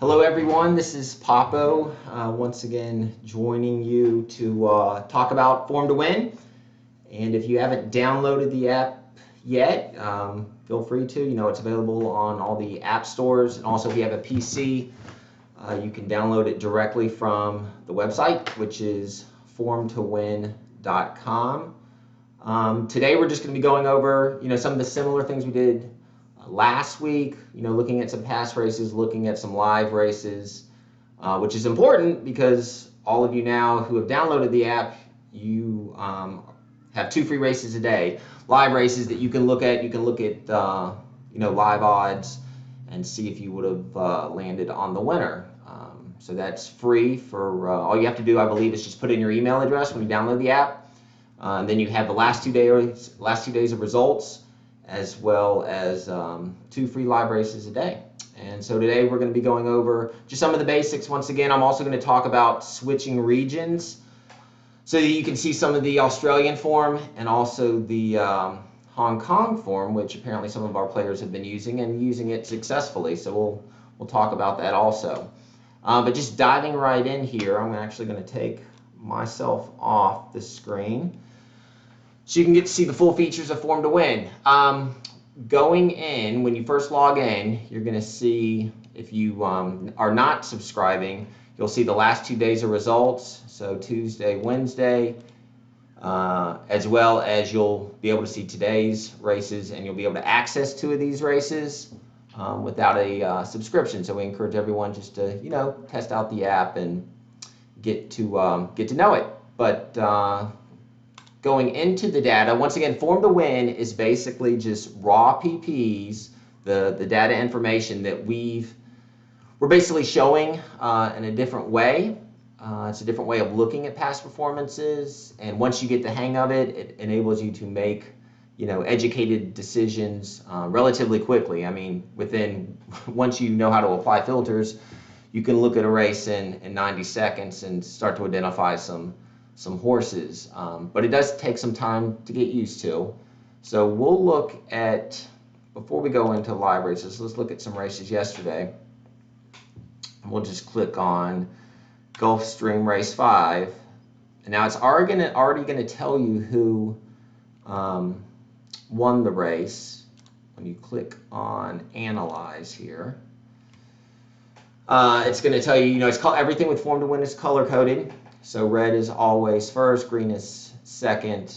Hello everyone, this is Papo, once again joining you to talk about Form to Win. And if you haven't downloaded the app yet, feel free to. You know, it's available on all the app stores, and also if you have a PC, you can download it directly from the website, which is formtowin.com. Today we're just going to be going over, some of the similar things we did last week, looking at some past races, looking at some live races, which is important because all of you now who have downloaded the app, you have 2 free races a day, live races that you can look at. You can look at live odds and see if you would have landed on the winner. So that's free for all you have to do, I believe, is just put in your email address when you download the app. And then you have the last 2 days of results, as well as 2 free live races a day. And so today we're going to be going over just some of the basics. Once again, I'm also going to talk about switching regions so that you can see some of the Australian form and also the Hong Kong form, which apparently some of our players have been using and using it successfully. So we'll talk about that also. But just diving right in here, I'm actually going to take myself off the screen so you can get to see the full features of Form to Win. Going in, when you first log in, you're going to see, if you are not subscribing, you'll see the last 2 days of results, so Tuesday, Wednesday, as well as you'll be able to see today's races, and you'll be able to access 2 of these races without a subscription. So we encourage everyone just to, test out the app and get to know it. But going into the data, once again, Form to Win is basically just raw PPs, the data information that we're basically showing in a different way. It's a different way of looking at past performances, and once you get the hang of it, it enables you to make educated decisions relatively quickly. I mean, once you know how to apply filters, you can look at a race in 90 seconds and start to identify some horses, but it does take some time to get used to. So we'll look at, before we go into live races, let's look at some races yesterday. We'll just click on Gulfstream Race 5, and now it's already going to tell you who won the race when you click on Analyze here. It's going to tell you, everything with Form to Win is color coded. So red is always first, green is second,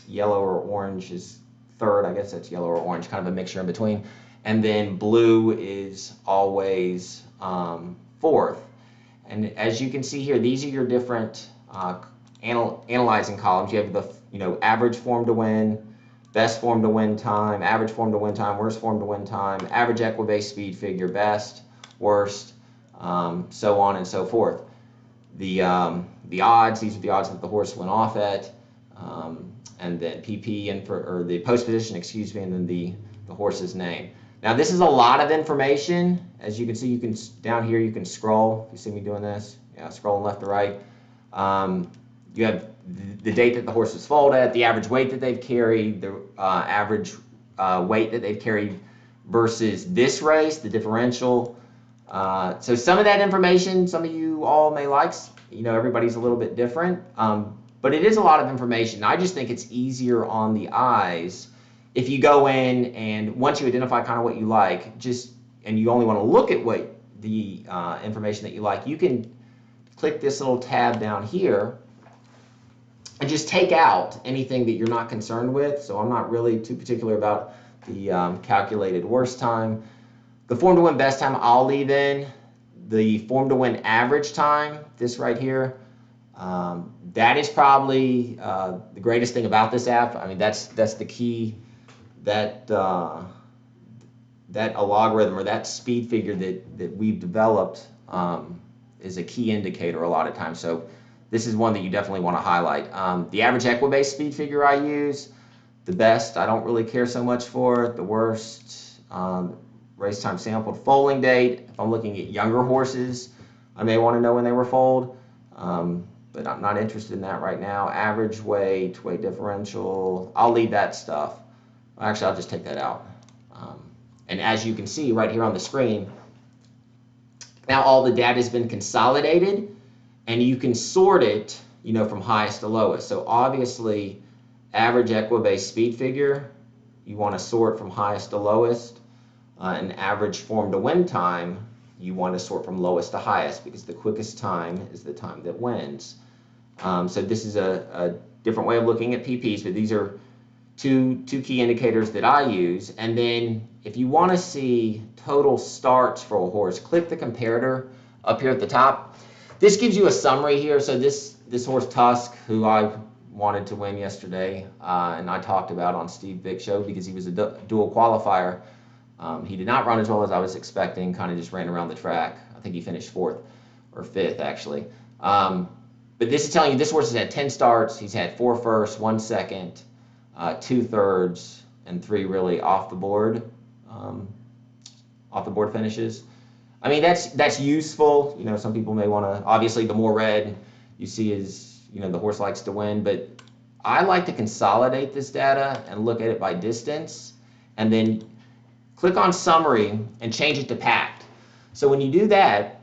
yellow or orange is third. I guess that's yellow or orange, kind of a mixture in between. And then blue is always fourth. And as you can see here, these are your different analyzing columns. You have the average Form to Win, best Form to Win time, average Form to Win time, worst Form to Win time, average equibase speed figure, best, worst, so on and so forth. The odds, these are the odds that the horse went off at, and then PP or the post position, excuse me, and then the horse's name. Now this is a lot of information. As you can see, down here you can scroll. You see me doing this? Yeah, scrolling left to right. You have the date that the horse was foaled at, the average weight that they've carried, the average weight that they've carried versus this race, the differential. So some of that information, some of you all may like, everybody's a little bit different, but it is a lot of information. I just think it's easier on the eyes if you go in and once you identify kind of what you like, and you only want to look at what the information that you like, you can click this little tab down here and just take out anything that you're not concerned with. So I'm not really too particular about the calculated worst time. The Form to Win best time I'll leave in. The Form to Win average time, this right here, that is probably the greatest thing about this app. I mean, that's the key. That algorithm or that speed figure that we've developed is a key indicator a lot of times. So this is one that you definitely want to highlight. The average equibase speed figure I use, the best I don't really care so much for. The worst, race time sampled, foaling date. If I'm looking at younger horses, I may want to know when they were foaled, but I'm not interested in that right now. Average weight, weight differential, I'll leave that stuff. Actually, I'll just take that out. And as you can see right here on the screen, Now all the data has been consolidated, and you can sort it, from highest to lowest. So obviously, average equibase speed figure, you want to sort from highest to lowest. And average form to win time, you want to sort from lowest to highest, because the quickest time is the time that wins. So this is a different way of looking at PPs, but these are two key indicators that I use. And then if you want to see total starts for a horse, click the comparator up here at the top. This gives you a summary here. So this horse Tusk, who I wanted to win yesterday, and I talked about on Steve Vick's show because he was a dual qualifier. He did not run as well as I was expecting, kind of just ran around the track. I think he finished 4th or 5th, actually. But this is telling you this horse has had 10 starts. He's had 4 firsts, 1 second, 2 thirds, and 3 really off the board finishes. I mean, that's useful. Some people may want to, obviously the more red you see is, the horse likes to win, but I like to consolidate this data and look at it by distance, and then click on summary and change it to packed. So when you do that,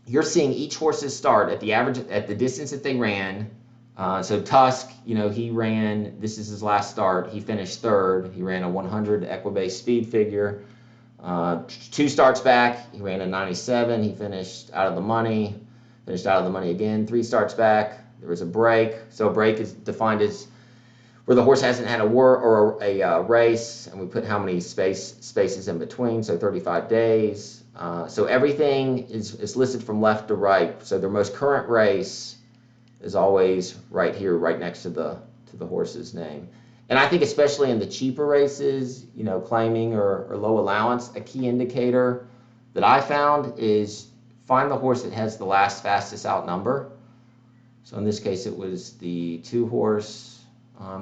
you're seeing each horse's start at the distance that they ran. So Tusk, he ran, this is his last start, he finished 3rd. He ran a 100 equibase speed figure. 2 starts back, he ran a 97. He finished out of the money, again. 3 starts back, there was a break. So a break is defined as where the horse hasn't had a race, and we put how many spaces in between, so 35 days. So everything is listed from left to right. So their most current race is always right here, right next to the horse's name. And I think especially in the cheaper races, claiming or low allowance, a key indicator that I found is find the horse that has the last fastest out number. So in this case, it was the 2 horse.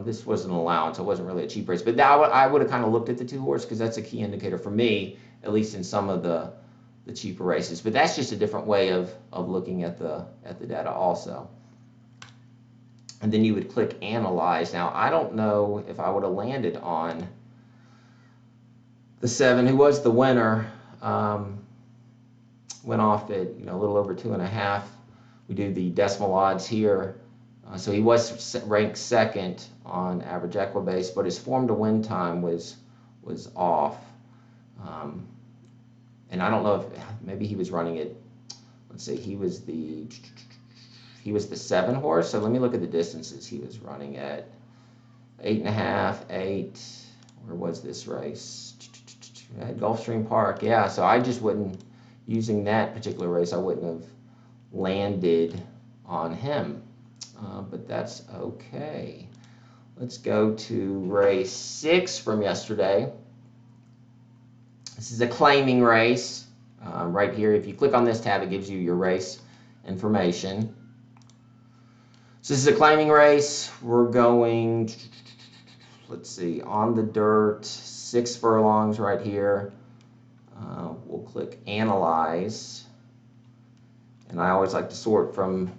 This was an allowance. It wasn't really a cheap race, but I would have kind of looked at the 2 horse because that's a key indicator for me, at least in some of the cheaper races. But that's just a different way of looking at the data also. And then you would click Analyze. Now, I don't know if I would have landed on the 7, who was the winner. Went off at a little over 2.5. We do the decimal odds here. So he was ranked 2nd on average equibase, but his form to win time was off. And I don't know if maybe he was running it. Let's see, he was the 7 horse. So let me look at the distances he was running at. 8.5, 8. Where was this race? At Gulfstream Park. Yeah, so I just wouldn't, using that particular race, I wouldn't have landed on him. But that's okay. Let's go to race 6 from yesterday. This is a claiming race. Right here, if you click on this tab, it gives you your race information. So this is a claiming race. We're going, let's see, on the dirt, 6 furlongs right here. We'll click Analyze. And I always like to sort from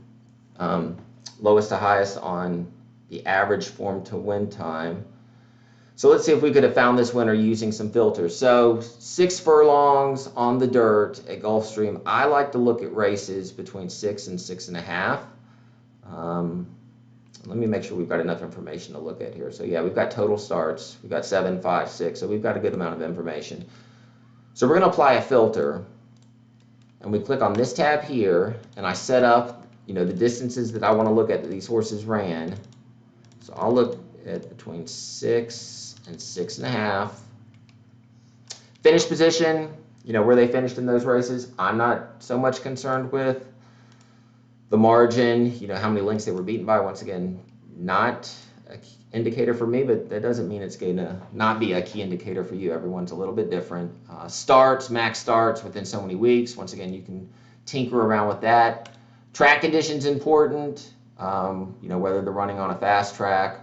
lowest to highest on the average form to win time. So let's see if we could have found this winner using some filters. So 6 furlongs on the dirt at Gulfstream. I like to look at races between 6 and 6.5. Let me make sure we've got enough information to look at here. So yeah, we've got total starts. We've got 7, 5, 6. So we've got a good amount of information. So we're going to apply a filter. And we click on this tab here, and I set up the distances that I want to look at that these horses ran. So I'll look at between 6 and 6.5. Finish position, where they finished in those races, I'm not so much concerned with. The margin, how many lengths they were beaten by, once again, not an indicator for me, but that doesn't mean it's going to not be a key indicator for you. Everyone's a little bit different. Starts, max starts within so many weeks. Once again, you can tinker around with that. Track conditions important, whether they're running on a fast track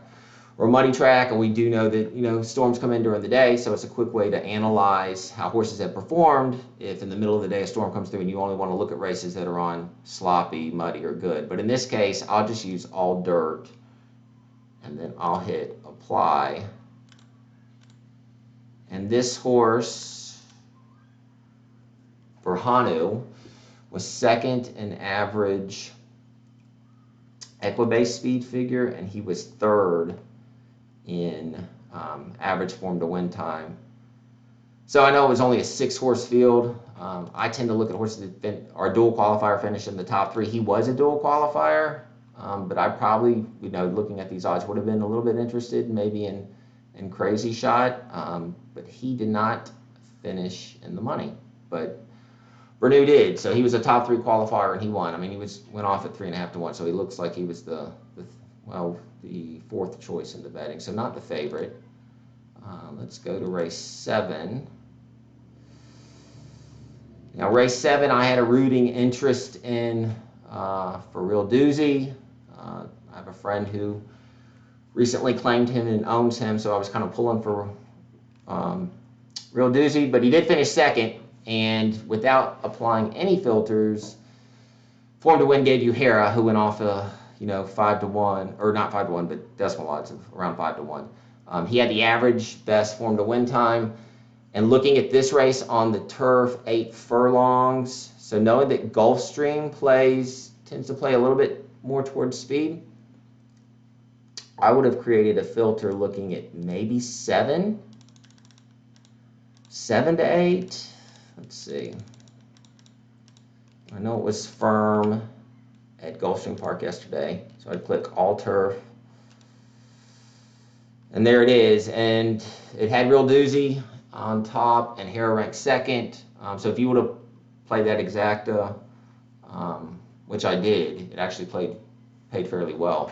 or a muddy track, and we do know that storms come in during the day, so it's a quick way to analyze how horses have performed if in the middle of the day a storm comes through and you only want to look at races that are on sloppy, muddy, or good. But in this case, I'll just use all dirt, and then I'll hit apply. And this horse for Hanu, was second in average equibase speed figure, and he was third in average form to win time. So I know it was only a 6-horse field. I tend to look at horses that are dual qualifier finished in the top 3. He was a dual qualifier, but I probably, looking at these odds, would have been a little bit interested maybe in Crazy Shot, but he did not finish in the money. But Bernou did, so he was a top 3 qualifier and he won. I mean, he went off at 3.5 to 1, so he looks like he was the 4th choice in the betting, so not the favorite. Let's go to race 7. Now, race 7, I had a rooting interest in for Real Doozy. I have a friend who recently claimed him and owns him, so I was kind of pulling for Real Doozy, but he did finish second, and without applying any filters, Form to Win gave you Hera, who went off 5 to 1, or not 5 to 1, but decimal odds of around 5 to 1. He had the average best Form to Win time. And looking at this race on the turf, 8 furlongs. So knowing that Gulfstream tends to play a little bit more towards speed, I would have created a filter looking at maybe 7 to 8. Let's see. I know it was firm at Gulfstream Park yesterday, so I'd click all turf. And there it is, and it had Real Doozy on top and Hera ranked second. So if you would have played that exacta, which I did, it actually paid fairly well.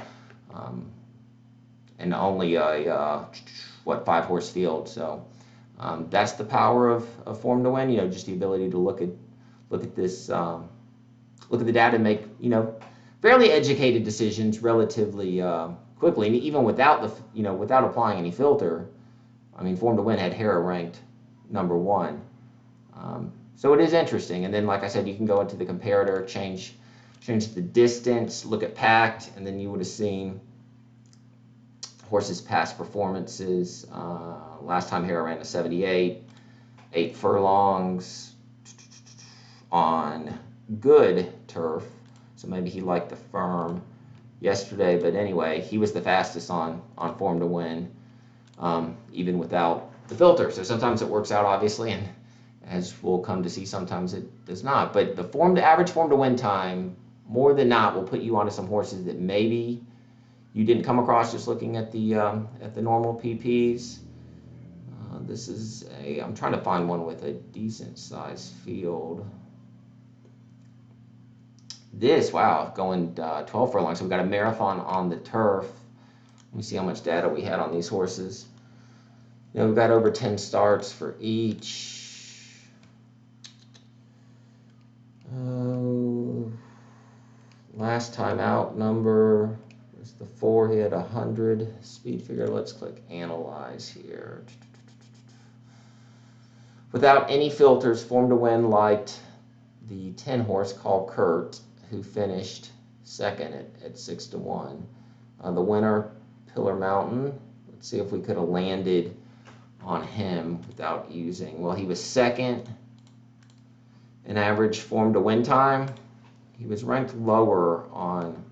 And only a 5-horse field. So that's the power of Form to Win. Just the ability to look at this, look at the data and make fairly educated decisions relatively quickly, and even without without applying any filter. I mean, Form to Win had Hera ranked number 1. So it is interesting. And then, like I said, you can go into the comparator, change the distance, look at packed, and then you would have seen horses' past performances. Last time Hera ran a 78, 8 furlongs on good turf. So maybe he liked the firm yesterday. But anyway, he was the fastest on Form to Win. Even without the filter. So sometimes it works out, obviously, and as we'll come to see, sometimes it does not. But the average Form to Win time, more than not, will put you onto some horses that maybe you didn't come across just looking at the normal PPs. This is I'm trying to find one with a decent size field. Wow, going 12 furlongs. So we've got a marathon on the turf. Let me see how much data we had on these horses. We've got over 10 starts for each. Last time out number was the 4. He had 100 speed figure. Let's click Analyze here. Without any filters, Form to Win liked the 10-horse called Kurt, who finished second at 6 to 1. The winner, Pillar Mountain. Let's see if we could have landed on him without using. Well, he was second in average Form to Win time. He was ranked lower on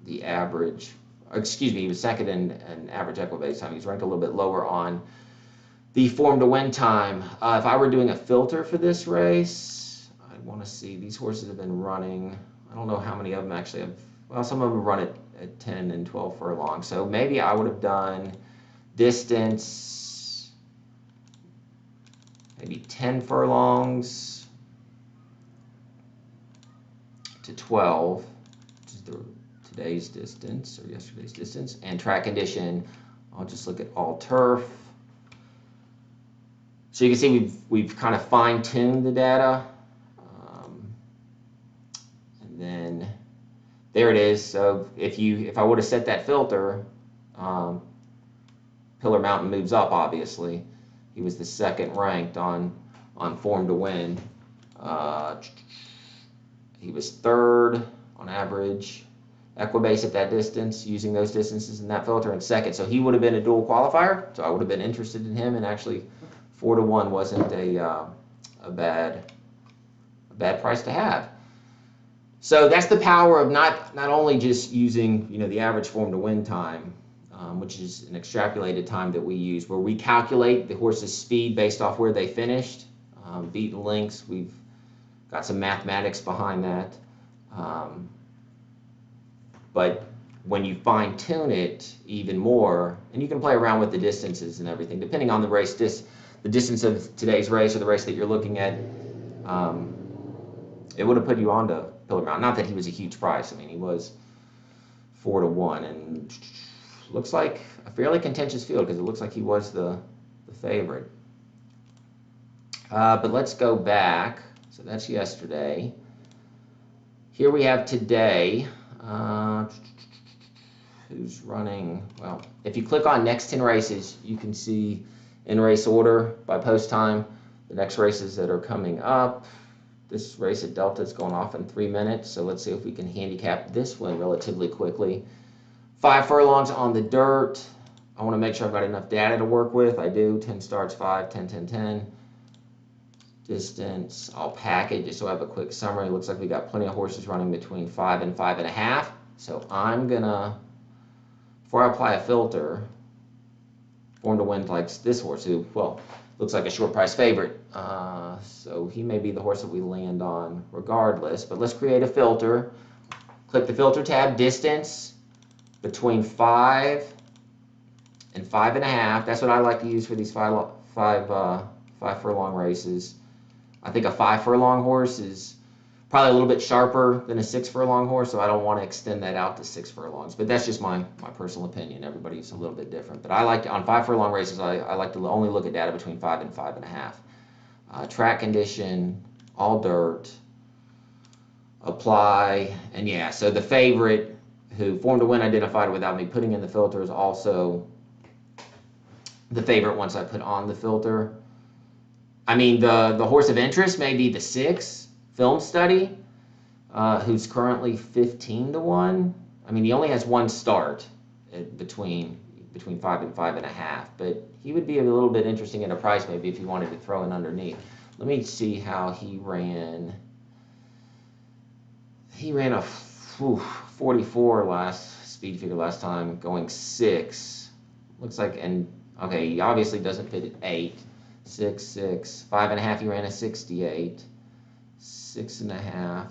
the average. Excuse me, he was second in average equibase time. He's ranked a little bit lower on the Form to Win time. If I were doing a filter for this race, I'd want to see these horses have been running. I don't know how many of them actually have. Well, some of them run at 10 and 12 furlongs. So maybe I would have done distance, maybe 10 furlongs to 12, which is today's distance or yesterday's distance, and track condition. I'll just look at all turf. So you can see we've kind of fine-tuned the data, and then there it is. So if I would have set that filter, Pillar Mountain moves up. Obviously, he was the second ranked on Form to Win. He was third on average equibase at that distance, using those distances in that filter, and second. So he would have been a dual qualifier. So I would have been interested in him, and actually 4 to 1 wasn't a bad bad price to have. So that's the power of not only just using, you know, the average form to win time, which is an extrapolated time that we use, where we calculate the horse's speed based off where they finished, beaten links. We've got some mathematics behind that. But when you fine tune it even more, and you can play around with the distances and everything, depending on the race, the distance of today's race or the race that you're looking at, it would have put you onto Pillar Mountain. Not that he was a huge price. I mean, he was 4-1, and looks like a fairly contentious field because it looks like he was the favorite. But let's go back. So that's yesterday. Here we have today. Who's running? Well, if you click on next 10 races, you can see in race order by post time the next races that are coming up. This race at Delta is going off in 3 minutes, so let's see if we can handicap this one relatively quickly. 5 furlongs on the dirt. I want to make sure I've got enough data to work with. I do. 10 starts, 5, 10, 10, 10. Distance, I'll pack it just so I have a quick summary. Looks like we got plenty of horses running between 5 and 5.5. So I'm gonna, before I apply a filter, Form to Win likes this horse who, well, looks like a short price favorite. So he may be the horse that we land on regardless. But let's create a filter. Click the filter tab, distance between 5 and 5.5. That's what I like to use for these five furlong races. I think a 5 furlong horse is probably a little bit sharper than a 6 furlong horse, so I don't want to extend that out to 6 furlongs. But that's just my personal opinion. Everybody's a little bit different. But I like to, on 5 furlong races, I like to only look at data between 5 and 5.5. Track condition, all dirt, apply, and yeah. So the favorite who Form to Win identified without me putting in the filter is also the favorite once I put on the filter. I mean, the horse of interest may be the 6, Film Study, who's currently 15-1. I mean, he only has 1 start between 5 and 5.5, but he would be a little bit interesting at a price maybe if you wanted to throw in underneath. Let me see how he ran. He ran a 44 last speed figure last time, going 6. Looks like, and okay, he obviously doesn't fit at 8. 6, 6, 5.5. He ran a 68, 6.5.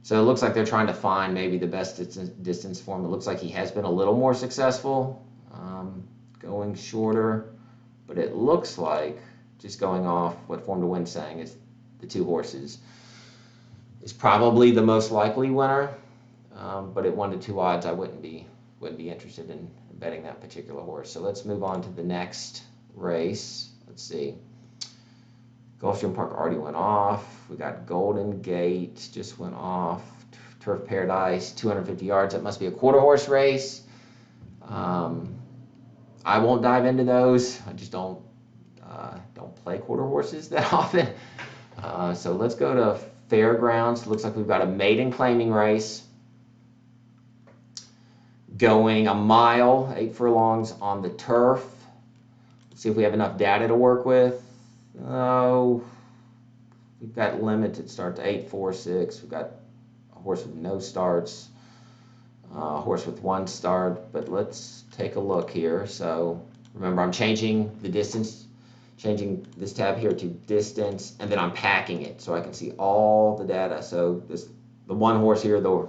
So it looks like they're trying to find maybe the best distance for him. It looks like he has been a little more successful going shorter, but it looks like, just going off what Form to Win's saying, is the 2 horses is probably the most likely winner. But at 1 to 2 odds, I wouldn't be interested in betting that particular horse. So let's move on to the next race. Let's see. Gulfstream Park already went off. We got Golden Gate just went off. Turf Paradise, 250 yards. That must be a quarter horse race. I won't dive into those. I just don't play quarter horses that often. So let's go to Fairgrounds. Looks like we've got a maiden claiming race going a mile, 8 furlongs on the turf. See if we have enough data to work with. Oh, we've got limited start to 8, 4, 6. We've got a horse with no starts, a horse with 1 start. But let's take a look here. So remember, I'm changing the distance, changing this tab here to distance, and then I'm packing it so I can see all the data. So the 1 horse here, the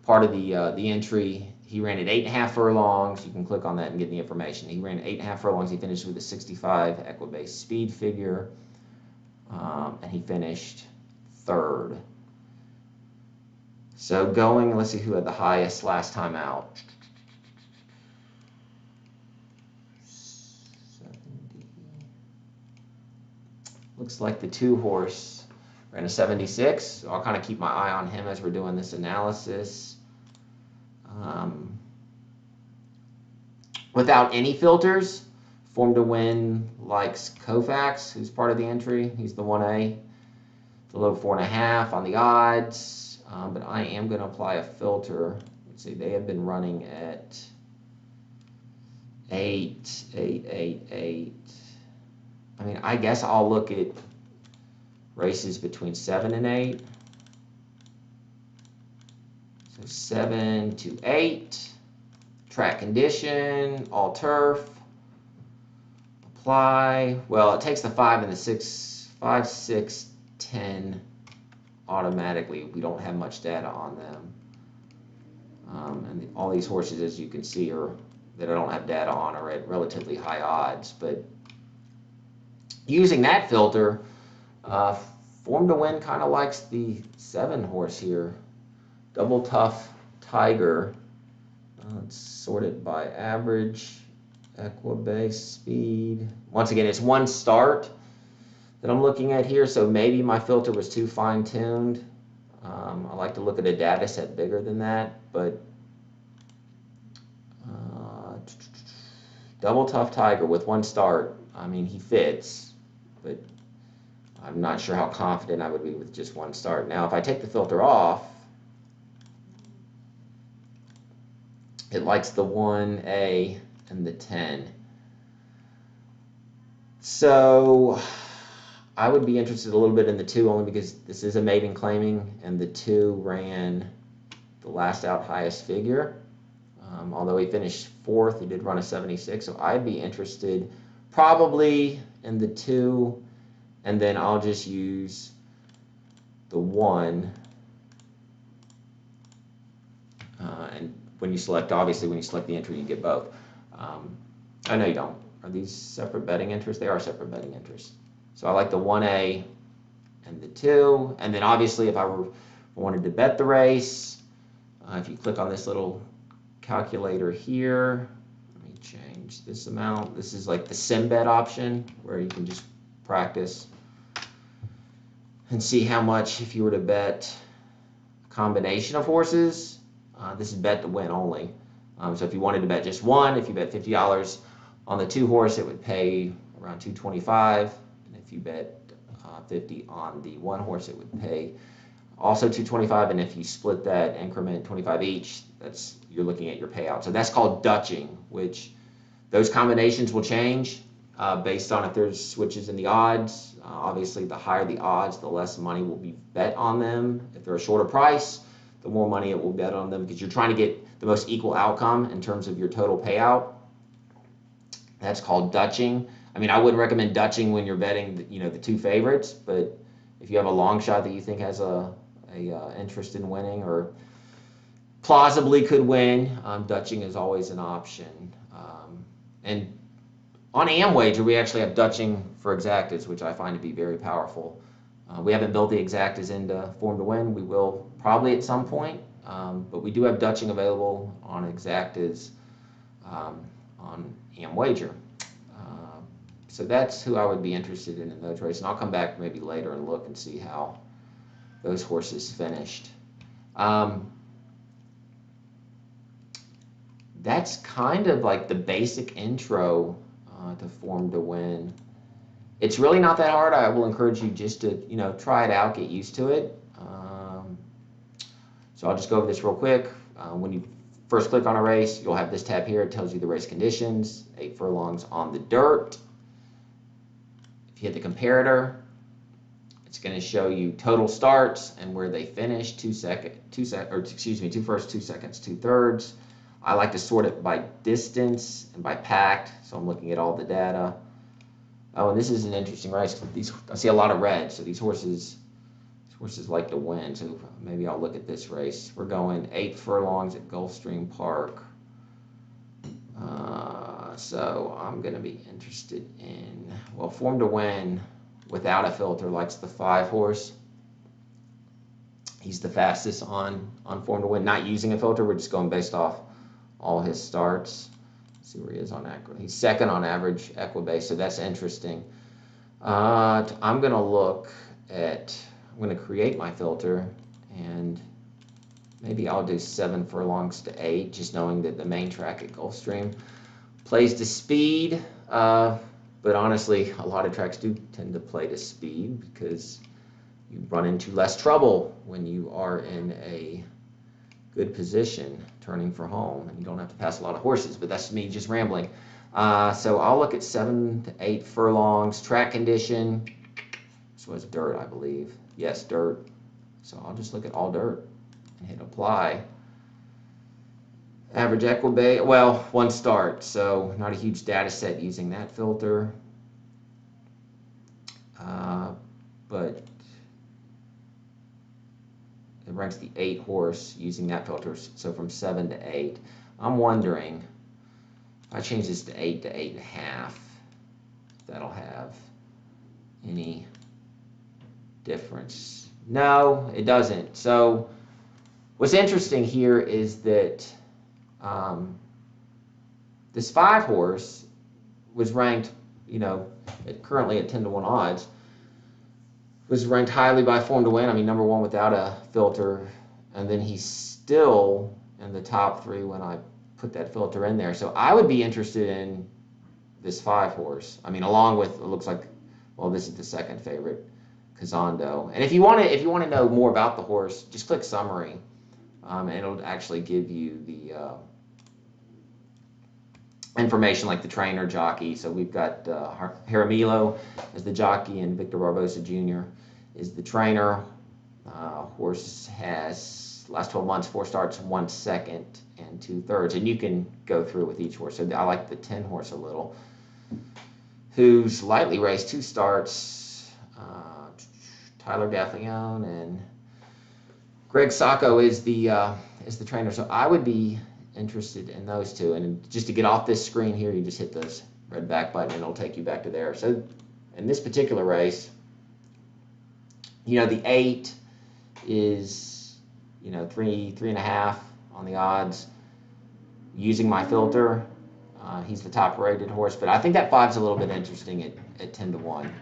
part of the entry. He ran at 8.5 furlongs. You can click on that and get the information. He ran 8.5 furlongs. He finished with a 65 Equibase speed figure, and he finished 3rd. So going, let's see who had the highest last time out. 70. Looks like the 2 horse ran a 76. So I'll kind of keep my eye on him as we're doing this analysis. Without any filters, Form to Win likes Koufax, who's part of the entry. He's the 1A, the low 4.5 on the odds. But I am going to apply a filter. Let's see, they have been running at 8, 8, 8, 8. I mean, I guess I'll look at races between 7 and 8. So 7 to 8. Track condition, all turf. Apply. Well, it takes the 5 and the 6, 5, 6, 10 automatically. We don't have much data on them. And all these horses, as you can see, that I don't have data on are at relatively high odds. But using that filter, Form to Win kind of likes the 7 horse here. Double Tough Tiger. Let's sort it by average, equibase, speed. Once again, it's one start that I'm looking at here, so maybe my filter was too fine-tuned. I like to look at a data set bigger than that, but Double Tough Tiger with one start, I mean, he fits, but I'm not sure how confident I would be with just one start. Now, if I take the filter off, it likes the 1A and the 10. So I would be interested a little bit in the 2 only because this is a maiden claiming, and the 2 ran the last out highest figure. Although he finished 4th, he did run a 76. So I'd be interested probably in the 2, and then I'll just use the 1. And when you select, obviously, when you select the entry, you get both. I know you don't. Are these separate betting interests? They are separate betting interests. So I like the 1A and the 2. And then obviously, if I wanted to bet the race, if you click on this little calculator here, let me change this amount. This is like the sim bet option where you can just practice and see how much if you were to bet a combination of horses. This is bet to win only. So if you wanted to bet just one, if you bet $50 on the 2 horse, it would pay around $225. And if you bet 50 on the 1 horse, it would pay also $225. And if you split that increment 25 each, you're looking at your payout. So that's called Dutching, which those combinations will change based on if there's switches in the odds. Obviously, the higher the odds, the less money will be bet on them. If they're a shorter price, the more money it will bet on them because you're trying to get the most equal outcome in terms of your total payout. That's called Dutching. I mean, I wouldn't recommend Dutching when you're betting, the 2 favorites, but if you have a long shot that you think has a interest in winning or plausibly could win, Dutching is always an option. And on AmWager, we actually have Dutching for exactas, which I find to be very powerful. We haven't built the exactas into Form to Win. We will probably at some point, but we do have Dutching available on exactas on AmWager. So that's who I would be interested in those races. And I'll come back maybe later and look and see how those horses finished. That's kind of like the basic intro to Form to Win. It's really not that hard. I will encourage you just to, try it out, get used to it. So I'll just go over this real quick. When you first click on a race, you'll have this tab here. It tells you the race conditions, 8 furlongs on the dirt. If you hit the comparator, it's going to show you total starts and where they finished, 2 firsts, 2 seconds, 2 thirds. I like to sort it by distance and by packed, so I'm looking at all the data. Oh, and this is an interesting race. I see a lot of red, so these horses like to win. So maybe I'll look at this race. We're going 8 furlongs at Gulfstream Park. So I'm going to be interested in, well, Form to Win without a filter likes the 5 horse. He's the fastest on Form to Win. Not using a filter, we're just going based off all his starts. Let's see where he is on Equibase. He's second on average Equibase, so that's interesting. I'm going to create my filter, and maybe I'll do 7 furlongs to 8, just knowing that the main track at Gulfstream plays to speed. But honestly, a lot of tracks do tend to play to speed because you run into less trouble when you are in a good position turning for home, and you don't have to pass a lot of horses. But that's me just rambling. So I'll look at 7 to 8 furlongs. Track condition. This This was dirt, I believe. Yes, dirt. So I'll just look at all dirt and hit apply. Average equibase, well, one start, so not a huge data set using that filter. But it ranks the 8 horse using that filter, so from 7 to 8. I'm wondering if I change this to 8 to 8.5, if that'll have any difference. No, it doesn't. So what's interesting here is that this 5 horse was ranked, currently at 10 to 1 odds, was ranked highly by Form to Win. I mean, number 1 without a filter, and then he's still in the top 3 when I put that filter in there. So I would be interested in this 5 horse. I mean, along with, it looks like, well, this is the second favorite, Kazando. And if you want to know more about the horse, just click summary, and it'll actually give you the information like the trainer, jockey. So we've got Jaramillo as the jockey and Victor Barbosa Jr. is the trainer. Horse has last 12 months 4 starts, 1 second, and 2 thirds. And you can go through with each horse. So I like the 10 horse a little, who's lightly raced 2 starts. Tyler Gaffalione and Greg Sacco is the trainer. So I would be interested in those 2, and just to get off this screen here, you just hit this red back button and it'll take you back to there. So in this particular race, the 8 is 3.5 on the odds using my filter. He's the top rated horse, but I think that 5's a little bit interesting at 10 to 1.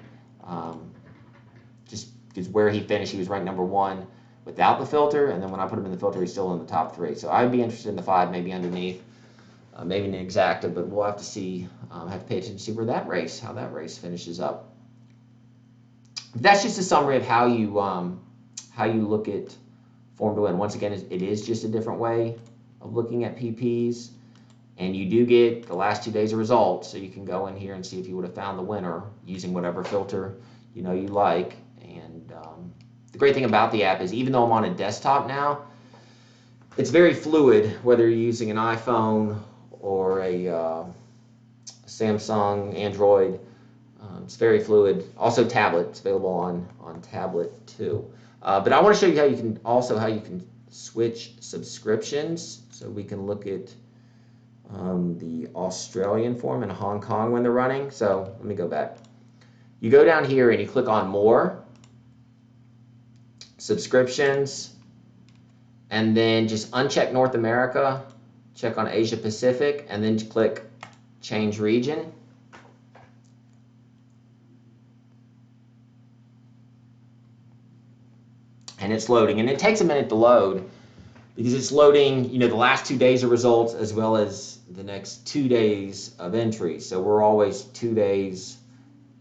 Just because where he finished, he was ranked number 1 without the filter, and then when I put him in the filter, he's still in the top 3. So I'd be interested in the 5, maybe underneath, maybe an exacta, but we'll have to see. Have to pay attention to see how that race finishes up. But that's just a summary of how you look at Form to Win. Once again, it is just a different way of looking at PPs, and you do get the last 2 days of results, so you can go in here and see if you would have found the winner using whatever filter you like. And the great thing about the app is, even though I'm on a desktop now, it's very fluid, whether you're using an iPhone or a Samsung, Android. It's very fluid. Also tablet. It's available on tablet too. But I want to show you how you can switch subscriptions. So we can look at the Australian form and Hong Kong when they're running. So let me go back. You go down here and you click on More, Subscriptions, and then just uncheck North America, check on Asia Pacific, and then click Change Region. And it's loading, and it takes a minute to load because it's loading, the last 2 days of results as well as the next 2 days of entries. So we're always 2 days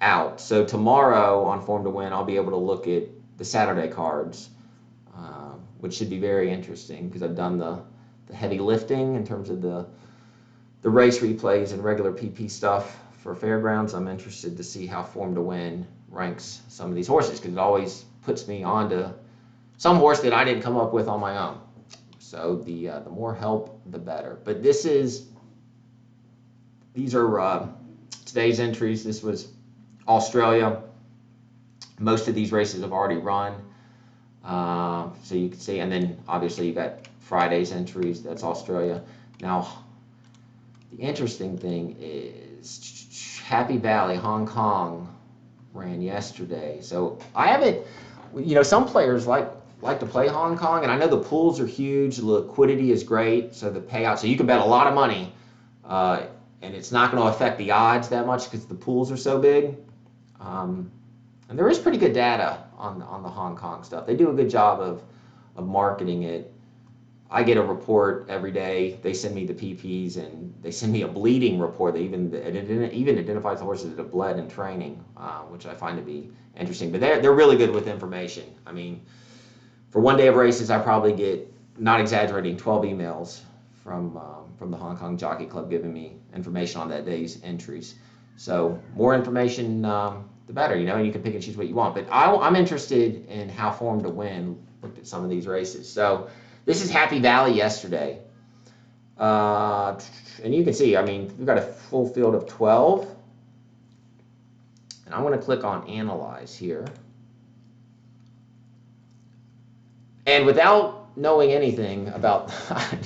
out. So tomorrow on Form to Win, I'll be able to look at the Saturday cards, which should be very interesting because I've done the heavy lifting in terms of the race replays and regular PP stuff for Fairgrounds. I'm interested to see how Form to Win ranks some of these horses because it always puts me onto some horse that I didn't come up with on my own. So the more help, the better. But these are today's entries. This was Australia. Most of these races have already run. So you can see, and then obviously you got Friday's entries. That's Australia. Now, the interesting thing is Happy Valley, Hong Kong ran yesterday. So I haven't, some players like to play Hong Kong, and I know the pools are huge, the liquidity is great, so the payout, so you can bet a lot of money, and it's not going to affect the odds that much because the pools are so big. And there is pretty good data on the Hong Kong stuff. They do a good job of marketing it. I get a report every day. They send me the PPs, and they send me a bleeding report. They even identifies the horses that have bled in training, which I find to be interesting. But they're really good with information. I mean, for 1 day of races, I probably get, not exaggerating, 12 emails from the Hong Kong Jockey Club giving me information on that day's entries. So more information the better, you know, and you can pick and choose what you want. But I'm interested in how Form to Win looked at some of these races. So this is Happy Valley yesterday. And you can see, I mean, we've got a full field of 12. And I'm going to click on Analyze here. And without knowing anything about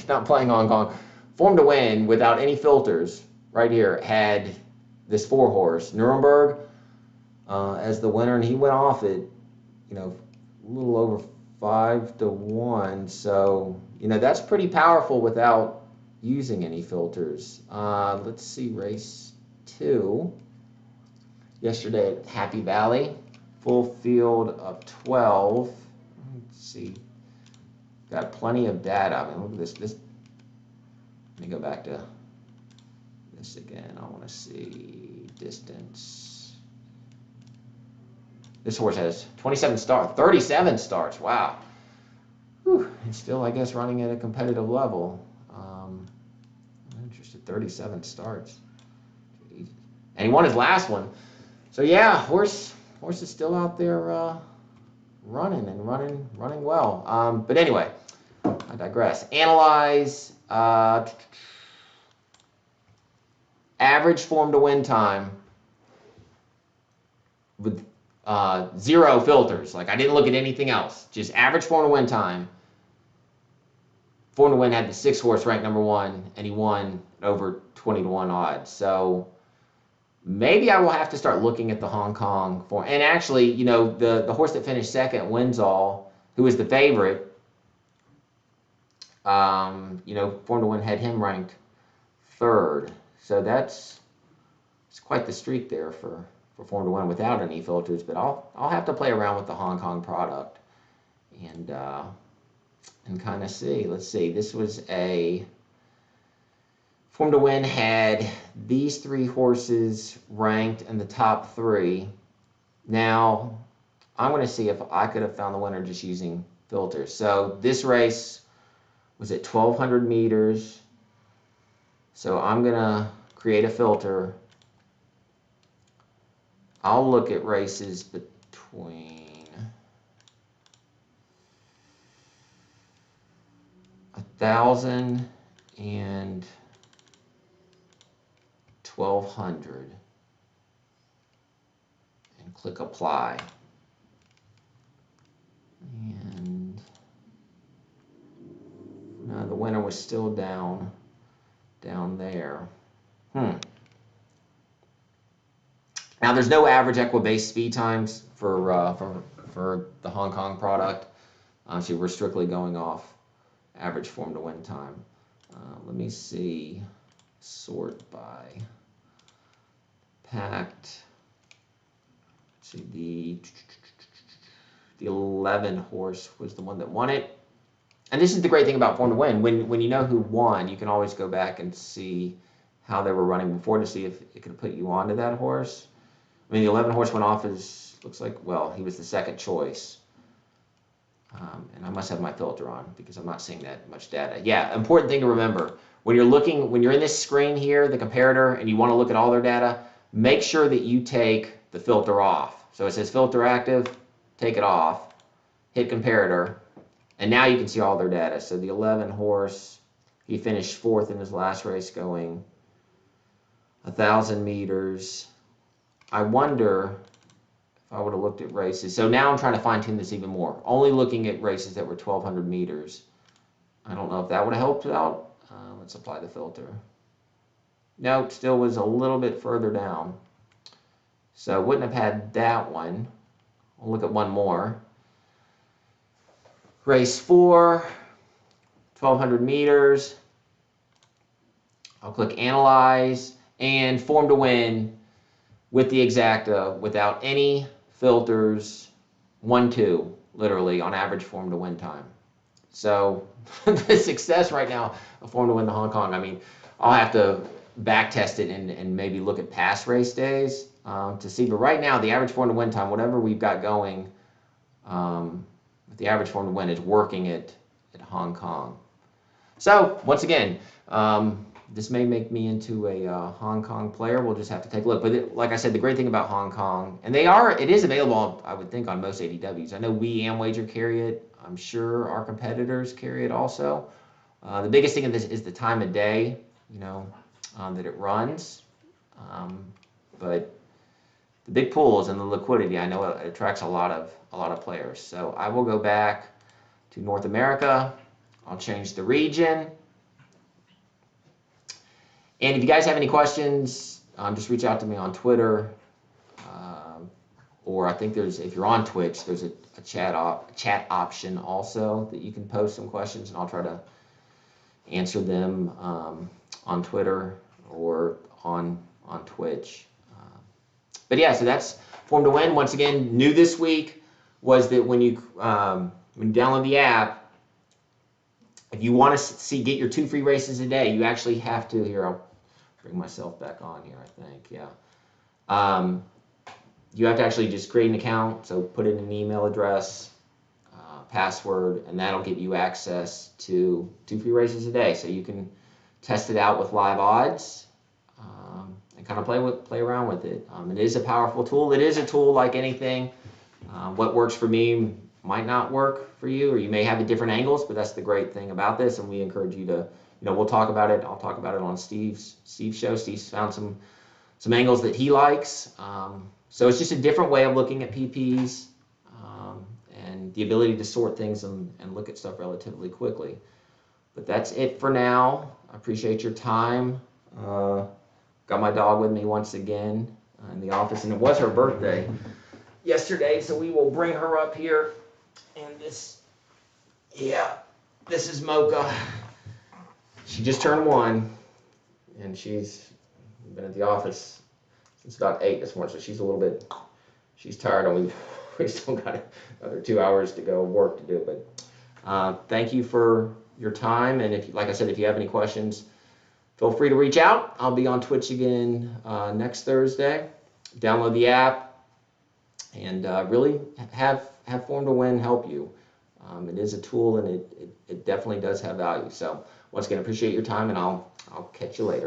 not playing Hong Kong, Form to Win without any filters right here had this 4-horse Nuremberg as the winner, and he went off at, you know, a little over 5-1. So, you know, that's pretty powerful without using any filters. Let's see, race 2 yesterday at Happy Valley, full field of 12. Let's see, got plenty of data. I mean, look at this. Let me go back to this again. I want to see distance. This horse has 27 starts, 37 starts. Wow. Whew. It's still, I guess, running at a competitive level. I'm interested. 37 starts. Jeez. And he won his last one. So yeah, horse is still out there running well. But anyway, I digress. Analyze. Average Form to Win time with 0 filters. Like, I didn't look at anything else. Just average Form to Win time. Form to Win had the 6-horse ranked number 1, and he won over 20-1 odds. So maybe I will have to start looking at the Hong Kong form. And actually, you know, the horse that finished second, Winzall, who was the favorite, you know, Form to Win had him ranked 3rd. So it's quite the streak there for Form to Win without any filters. But I'll have to play around with the Hong Kong product and kind of see. Let's see. This was a Form to Win had these 3 horses ranked in the top 3. Now, I'm going to see if I could have found the winner just using filters. So this race was at 1,200 meters. So I'm going to create a filter. I'll look at races between 1,000 and 1,200 and click Apply. And no, the winner was still down there. Now there's no average equibase speed times for the Hong Kong product. So we're strictly going off average Form to Win time. Let me see. Sort by packed. Let's see, the 11 horse was the one that won it. And this is the great thing about Form to Win. When you know who won, you can always go back and see how they were running before to see if it could put you onto that horse. I mean, the 11 horse went off as, looks like, well, he was the 2nd choice. And I must have my filter on because I'm not seeing that much data. Yeah, important thing to remember. When you're in this screen here, the comparator, and you want to look at all their data, make sure that you take the filter off. So it says filter active, take it off, hit comparator, and now you can see all their data. So the 11 horse, he finished 4th in his last race going 1,000 meters. I wonder if I would have looked at races. So now I'm trying to fine tune this even more. Only looking at races that were 1,200 meters. I don't know if that would have helped out. Let's apply the filter. No, it still was a little bit further down. So wouldn't have had that one. I'll look at one more. Race 4, 1,200 meters. I'll click Analyze and Form to Win with the exacta without any filters, 1-2, literally, on average Form to Win time. So the success right now of Form to Win the Hong Kong, I mean, I'll have to back test it and maybe look at past race days to see. But right now, the average Form to Win time, whatever we've got going, the average Form to Win is working at Hong Kong. So once again, this may make me into a Hong Kong player. We'll just have to take a look. But like I said, the great thing about Hong Kong, and it is available, I would think, on most ADWs. I know we, AmWager, carry it. I'm sure our competitors carry it also. The biggest thing of this is the time of day, that it runs. But the big pools and the liquidity, I know it attracts a lot of players. So I will go back to North America. I'll change the region. And if you guys have any questions, just reach out to me on Twitter, or I think if you're on Twitch, there's a chat option also that you can post some questions, and I'll try to answer them on Twitter or on Twitch. But yeah, so that's Form to Win. Once again, new this week was that when you download the app, if you want to get your 2 free races a day, you actually have to. Here, I'll bring myself back on here, I think. Yeah. You have to actually just create an account. So put in an email address, password, and that'll give you access to 2 free races a day. So you can test it out with live odds and kind of play around with it. It is a powerful tool. It is a tool like anything. What works for me might not work for you, or you may have different angles, but that's the great thing about this, and we encourage you to, we'll talk about it. I'll talk about it on Steve's show. Steve's found some angles that he likes. So it's just a different way of looking at PPs and the ability to sort things and look at stuff relatively quickly. But that's it for now. I appreciate your time. Got my dog with me once again in the office, and it was her birthday yesterday, so we will bring her up here. And this is Mocha. She just turned 1, and she's been at the office since about 8 this morning, so she's tired, and we still got another 2 hours to go work to do. But thank you for your time, and like I said, if you have any questions, feel free to reach out. I'll be on Twitch again next Thursday. Download the app and really have Form to Win help you. It is a tool, and it definitely does have value. So once again, appreciate your time, and I'll catch you later.